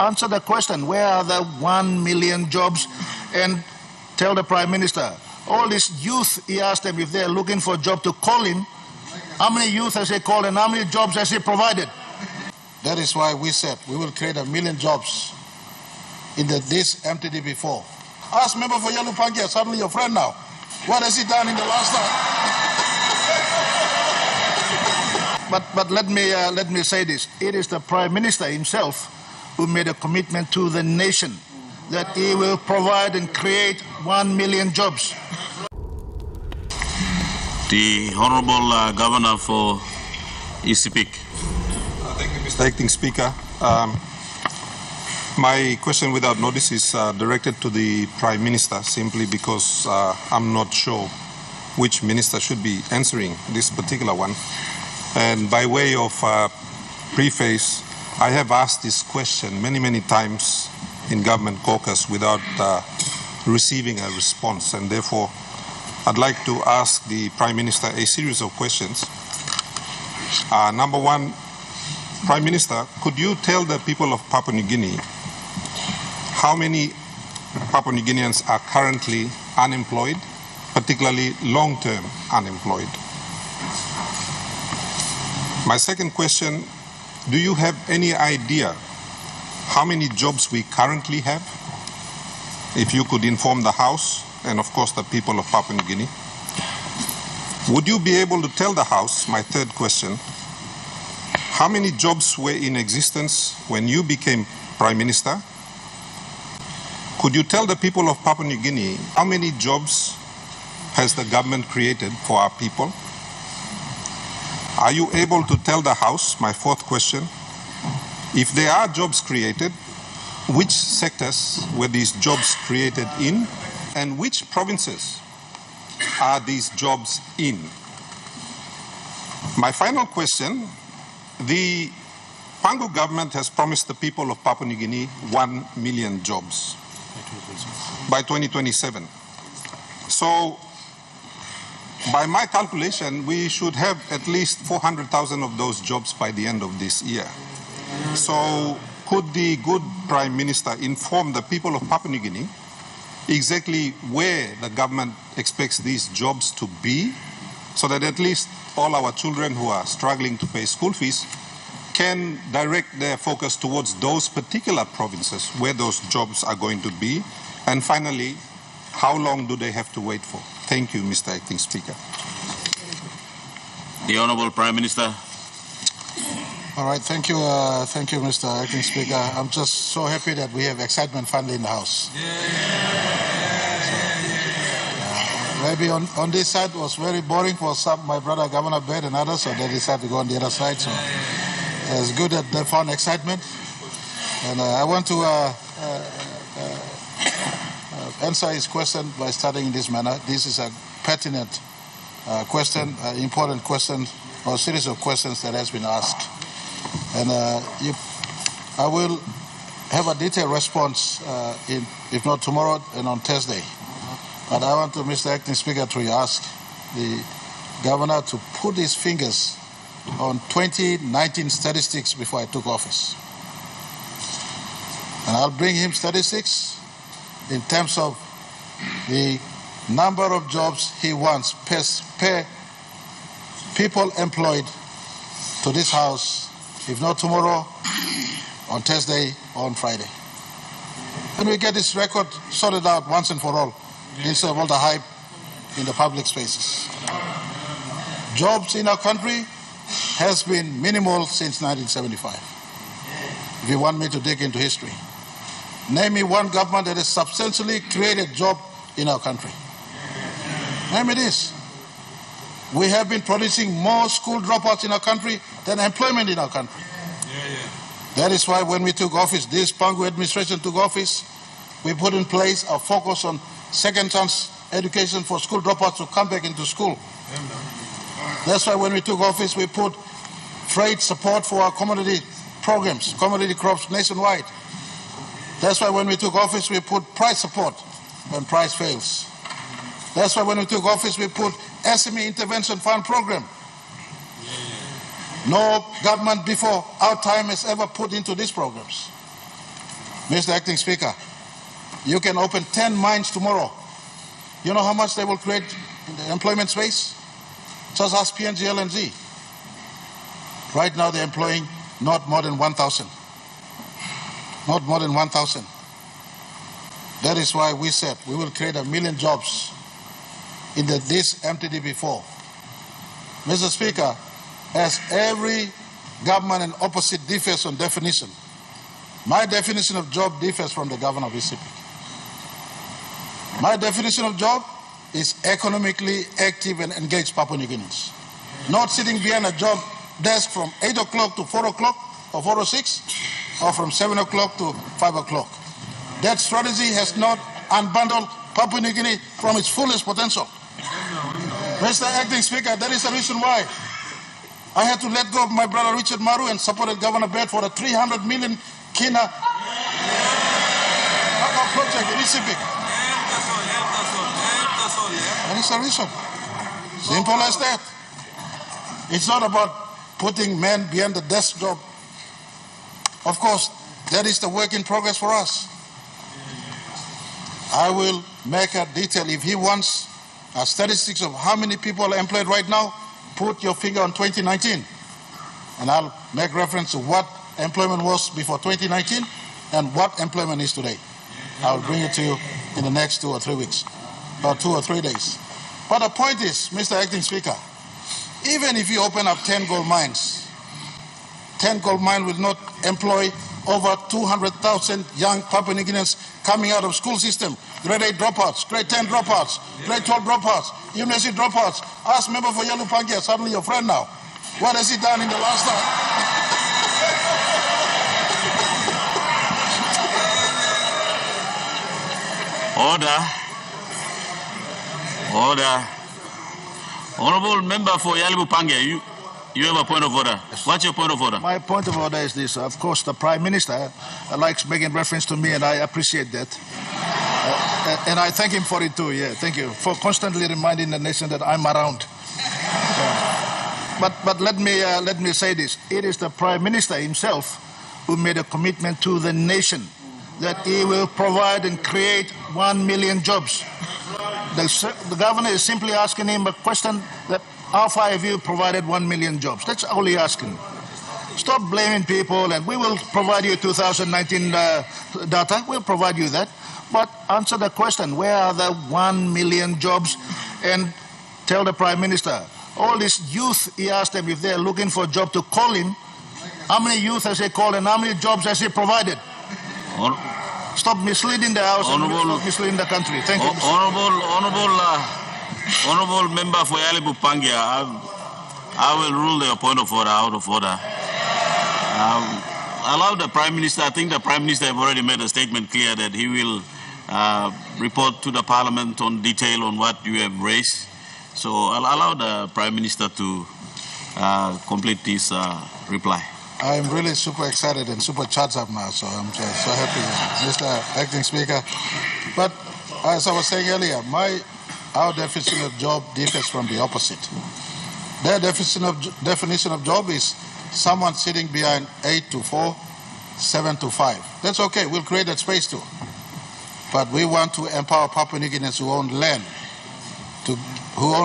answer the question, where are the 1 million jobs? And tell the Prime Minister, all this youth, he asked them if they're looking for a job to call him. How many youth has he called and how many jobs has he provided? That is why we said we will create 1 million jobs in this MTD4. Ask member for Yalupangia, suddenly your friend now. What has he done in the last time? But let me say this. It is the Prime Minister himself who made a commitment to the nation that he will provide and create 1 million jobs. The Honourable Governor for ECPIC. Thank you, Mr. Acting Speaker. My question without notice is directed to the Prime Minister simply because I'm not sure which minister should be answering this particular one. And by way of preface, I have asked this question many times in government caucus without receiving a response, and therefore I'd like to ask the Prime Minister a series of questions. Number one, Prime Minister, could you tell the people of Papua New Guinea how many Papua New Guineans are currently unemployed, particularly long-term unemployed? My second question, do you have any idea how many jobs we currently have? If you could inform the House and of course the people of Papua New Guinea. Would you be able to tell the House, my third question, how many jobs were in existence when you became Prime Minister? Could you tell the people of Papua New Guinea how many jobs has the government created for our people? Are you able to tell the House, my fourth question, if there are jobs created, which sectors were these jobs created in, and which provinces are these jobs in? My final question, the Pangu government has promised the people of Papua New Guinea 1 million jobs by 2027. So, by my calculation, we should have at least 400,000 of those jobs by the end of this year. So, could the good Prime Minister inform the people of Papua New Guinea exactly where the government expects these jobs to be, so that at least all our children who are struggling to pay school fees can direct their focus towards those particular provinces where those jobs are going to be? And finally, how long do they have to wait for? Thank you, Mr. Acting Speaker. The Honourable Prime Minister. All right, thank you, Mr. Acting Speaker. I'm just so happy that we have excitement finally in the House. Maybe on this side was very boring for some, my brother Governor Baird and others, so they decided to go on the other side. So it's good that they found excitement. And I want to answer his question by starting in this manner. This is a pertinent question, important question, or series of questions that has been asked. And I will have a detailed response, if not tomorrow, and on Thursday. But I want to, Mr. Acting Speaker, to ask the Governor to put his fingers on 2019 statistics before I took office. And I'll bring him statistics in terms of the number of jobs he wants per people employed to this House, if not tomorrow, on Thursday or on Friday. And we get this record sorted out once and for all, instead of all the hype in the public spaces. Jobs in our country has been minimal since 1975. If you want me to dig into history, name me one government that has substantially created job in our country. Name me this. We have been producing more school dropouts in our country than employment in our country. That is why when we took office, this Pangu administration took office, we put in place a focus on second chance education for school dropouts to come back into school. That's why when we took office, we put freight support for our commodity programs, commodity crops nationwide. That's why when we took office, we put price support when price fails. That's why when we took office, we put SME Intervention Fund program. No government before our time has ever put into these programs. Mr. Acting Speaker, you can open 10 mines tomorrow. You know how much they will create in the employment space? Just ask PNG, LNG. Right now they're employing not more than 1,000. Not more than 1,000. That is why we said we will create 1 million jobs in this MTD4. Mr. Speaker, as every government and opposite differs on definition, my definition of job differs from the governor of ECP. My definition of job is economically active and engaged Papua New Guineans. Not sitting behind a job desk from 8 o'clock to 4 o'clock or 4:06, or from 7 o'clock to 5 o'clock. That strategy has not unbundled Papua New Guinea from its fullest potential. Mr. Acting Speaker, that is the reason why I had to let go of my brother Richard Maru and supported Governor Baird for a 300 million kina project in ECP. That is the reason. Simple as that. It's not about putting men behind the desk job. Of course, that is the work in progress for us. I will make a detail. If he wants statistics of how many people are employed right now, put your finger on 2019. And I'll make reference to what employment was before 2019 and what employment is today. I'll bring it to you in the next 2 or 3 weeks, or 2 or 3 days. But the point is, Mr. Acting Speaker, even if you open up 10 gold mines, 10 gold mines will not employ over 200,000 young Papua New Guineans coming out of school system, grade 8 dropouts, grade 10 dropouts, grade 12 dropouts, university dropouts. Ask member for Yalu Pangia, suddenly your friend now. What has he done in the last time? Order. Honorable member for Yalibu Pange, you have a point of order. What's your point of order? My point of order is this. Of course, the Prime Minister likes making reference to me, and I appreciate that. And I thank him for it too. Yeah, thank you for constantly reminding the nation that I'm around. But let me say this. It is the Prime Minister himself who made a commitment to the nation that he will provide and create 1 million jobs. The governor is simply asking him a question that how far have you provided 1 million jobs? That's all he's asking. Stop blaming people, and we will provide you 2019 data. We'll provide you that. But answer the question, where are the 1 million jobs? And tell the Prime Minister, all this youth, he asked them if they're looking for a job to call him. How many youth has he called and how many jobs has he provided? Stop misleading the House and stop misleading the country. Thank you. Honorable member for Yalibu Pangia, I will rule your point of order out of order. Allow the Prime Minister. I think the Prime Minister have already made a statement clear that he will report to the Parliament on detail on what you have raised. So I'll allow the Prime Minister to complete this reply. I'm really super excited and super charged up now, so I'm just so happy, Mr. Acting Speaker. But as I was saying earlier, our definition of job differs from the opposite. Their definition of job is someone sitting behind 8 to 4, 7 to 5. That's okay, we'll create that space too. But we want to empower Papua New Guineans who own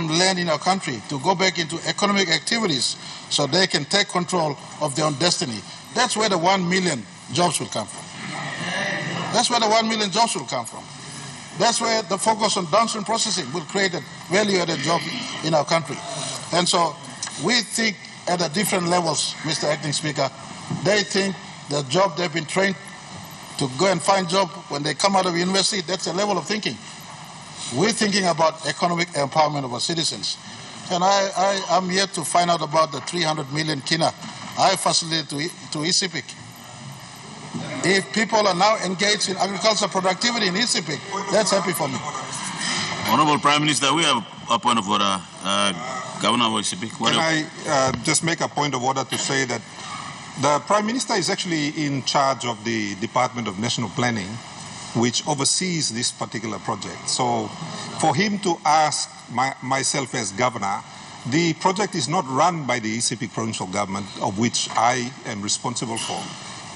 land, in our country, to go back into economic activities so they can take control of their own destiny. That's where the 1 million jobs will come from. That's where the 1 million jobs will come from. That's where the focus on downstream processing will create a value-added job in our country. And so we think at the different levels, Mr. Acting Speaker. They think the job they've been trained to go and find job when they come out of university, that's a level of thinking. We're thinking about economic empowerment of our citizens. And I'm yet to find out about the 300 million kina I facilitated to ECP. If people are now engaged in agricultural productivity in ECP, that's happy for me. Honorable Prime Minister, we have a point of order. Governor of ECP. Can I just make a point of order to say that the Prime Minister is actually in charge of the Department of National Planning, which oversees this particular project. So for him to ask myself as governor, the project is not run by the ECP provincial government, of which I am responsible for.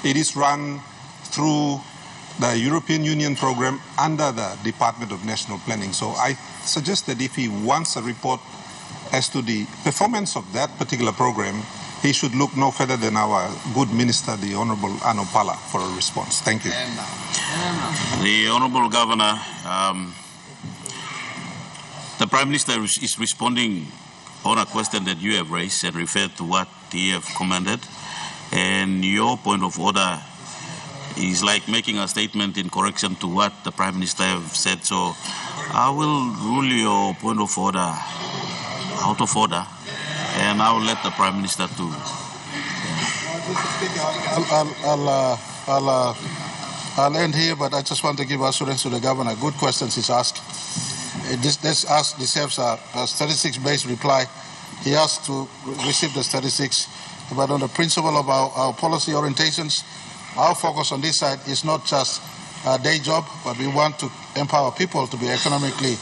It is run through the European Union program under the Department of National Planning. So I suggest that if he wants a report as to the performance of that particular program, he should look no further than our good minister, the Honorable Ano Pala, for a response. Thank you. The Honorable Governor, the Prime Minister is responding on a question that you have raised and referred to what he have commented. And your point of order is like making a statement in correction to what the Prime Minister have said. So I will rule your point of order out of order, and I will let the Prime Minister to. I'll end here, but I just want to give assurance to the Governor. Good questions he's asked. This deserves a 36-based reply. He asked to receive the 36, but on the principle of our policy orientations, our focus on this side is not just a day job, but we want to empower people to be economically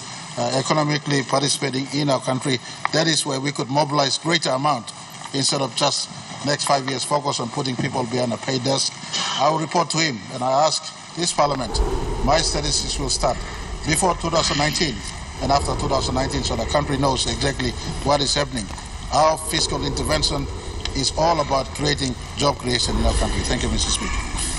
participating in our country. That is where we could mobilize greater amount instead of just next 5 years focus on putting people behind a paid desk. I will report to him, and I ask this Parliament, my statistics will start before 2019 and after 2019, so the country knows exactly what is happening. Our fiscal intervention is all about creating job creation in our country. Thank you, Mr. Speaker.